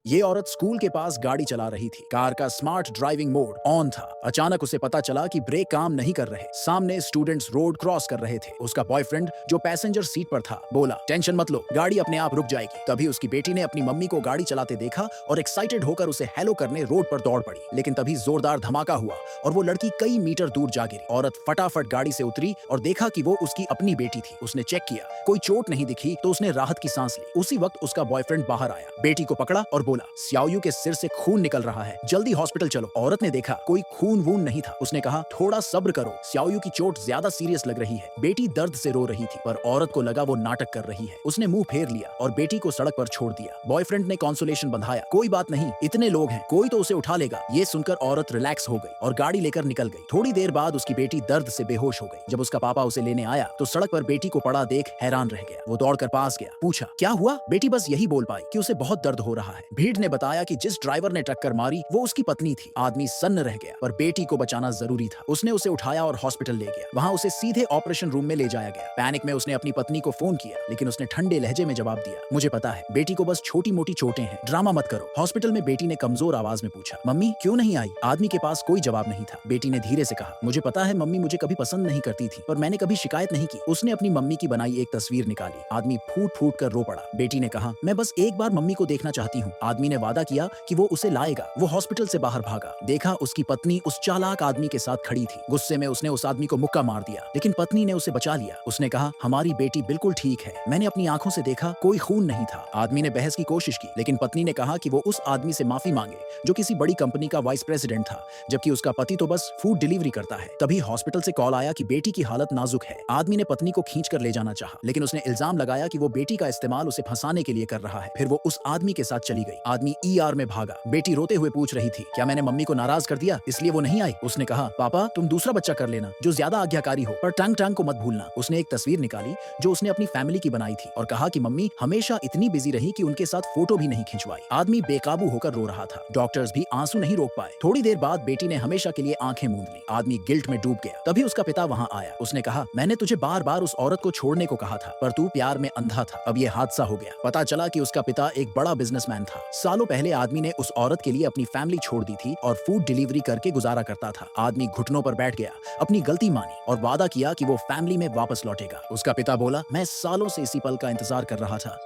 ये औरत स्कूल के पास गाड़ी चला रही थी। कार का स्मार्ट ड्राइविंग मोड ऑन था। अचानक उसे पता चला कि ब्रेक काम नहीं कर रहे। सामने स्टूडेंट्स रोड क्रॉस कर रहे थे। उसका बॉयफ्रेंड जो पैसेंजर सीट पर था बोला, टेंशन मत लो, गाड़ी अपने आप रुक जाएगी। तभी उसकी बेटी ने अपनी मम्मी को गाड़ी चलाते देखा और एक्साइटेड होकर उसे हेलो करने रोड पर दौड़ पड़ी। लेकिन तभी जोरदार धमाका हुआ और वो लड़की कई मीटर दूर जा गिरी। औरत फटाफट गाड़ी से उतरी और देखा कि वो उसकी अपनी बेटी थी। उसने चेक किया, कोई चोट नहीं दिखी तो उसने राहत की सांस ली। उसी वक्त उसका बॉयफ्रेंड बाहर आया, बेटी को पकड़ा और बोला, स्याओयू के सिर से खून निकल रहा है, जल्दी हॉस्पिटल चलो। औरत ने देखा कोई खून वून नहीं था। उसने कहा, थोड़ा सब्र करो, स्याओयू की चोट ज्यादा सीरियस लग रही है। बेटी दर्द से रो रही थी पर औरत को लगा वो नाटक कर रही है। उसने मुंह फेर लिया और बेटी को सड़क पर छोड़ दिया। बॉयफ्रेंड ने कंसोलेशन बंधाया, कोई बात नहीं, इतने लोग हैं, कोई तो उसे उठा लेगा। ये सुनकर औरत रिलैक्स हो गई और गाड़ी लेकर निकल गई। थोड़ी देर बाद उसकी बेटी दर्द से बेहोश हो गई। जब उसका पापा उसे लेने आया तो सड़क पर बेटी को पड़ा देख हैरान रह गया। वो दौड़कर पास गया, पूछा, क्या हुआ? बेटी बस यही बोल पाई कि उसे बहुत दर्द हो रहा है। भीड़ ने बताया कि जिस ड्राइवर ने टक्कर मारी वो उसकी पत्नी थी। आदमी सन्न रह गया पर बेटी को बचाना जरूरी था। उसने उसे उठाया और हॉस्पिटल ले गया। वहां उसे सीधे ऑपरेशन रूम में ले जाया गया। पैनिक में उसने अपनी पत्नी को फोन किया लेकिन उसने ठंडे लहजे में जवाब दिया, मुझे पता है, बेटी को बस छोटी मोटी चोटें हैं, ड्रामा मत करो। हॉस्पिटल में बेटी ने कमजोर आवाज में पूछा, मम्मी क्यों नहीं आई? आदमी के पास कोई जवाब नहीं था। बेटी ने धीरे से कहा, मुझे पता है मम्मी मुझे कभी पसंद नहीं करती थी पर मैंने कभी शिकायत नहीं की। उसने अपनी मम्मी की बनाई एक तस्वीर निकाली। आदमी फूट फूट कर रो पड़ा। बेटी ने कहा, मैं बस एक बार मम्मी को देखना चाहती हूँ। आदमी ने वादा किया कि वो उसे लाएगा। वो हॉस्पिटल से बाहर भागा। देखा उसकी पत्नी उस चालाक आदमी के साथ खड़ी थी। गुस्से में उसने उस आदमी को मुक्का मार दिया लेकिन पत्नी ने उसे बचा लिया। उसने कहा, हमारी बेटी बिल्कुल ठीक है, मैंने अपनी आंखों से देखा, कोई खून नहीं था। आदमी ने बहस की कोशिश की लेकिन पत्नी ने कहा कि वो उस आदमी से माफी मांगे जो किसी बड़ी कंपनी का वाइस प्रेसिडेंट था, जबकि उसका पति तो बस फूड डिलीवरी करता है। तभी हॉस्पिटल से कॉल आया कि बेटी की हालत नाजुक है। आदमी ने पत्नी को खींच कर ले जाना चाहा लेकिन उसने इल्जाम लगाया कि वो बेटी का इस्तेमाल उसे फंसाने के लिए कर रहा है। फिर वो उस आदमी के साथ चली गई। आदमी ER में भागा। बेटी रोते हुए पूछ रही थी, क्या मैंने मम्मी को नाराज कर दिया इसलिए वो नहीं आई? उसने कहा, पापा तुम दूसरा बच्चा कर लेना जो ज्यादा आज्ञाकारी हो, पर टंग टंग को मत भूलना। उसने एक तस्वीर निकाली जो उसने अपनी फैमिली की बनाई थी और कहा कि मम्मी हमेशा इतनी बिजी रही कि उनके साथ फोटो भी नहीं खिंचवाई। आदमी बेकाबू होकर रो रहा था। डॉक्टर्स भी आंसू नहीं रोक पाए। थोड़ी देर बाद बेटी ने हमेशा के लिए आंखें मूंद ली। आदमी गिल्ट में डूब गया। तभी उसका पिता वहां आया। उसने कहा, मैंने तुझे बार बार उस औरत को छोड़ने को कहा था पर तू प्यार में अंधा था। अब ये हादसा हो गया। पता चला कि उसका पिता एक बड़ा बिजनेसमैन था। सालों पहले आदमी ने उस औरत के लिए अपनी फैमिली छोड़ दी थी और फूड डिलीवरी करके गुजारा करता था। आदमी घुटनों पर बैठ गया, अपनी गलती मानी और वादा किया कि वो फैमिली में वापस लौटेगा। उसका पिता बोला, मैं सालों से इसी पल का इंतजार कर रहा था।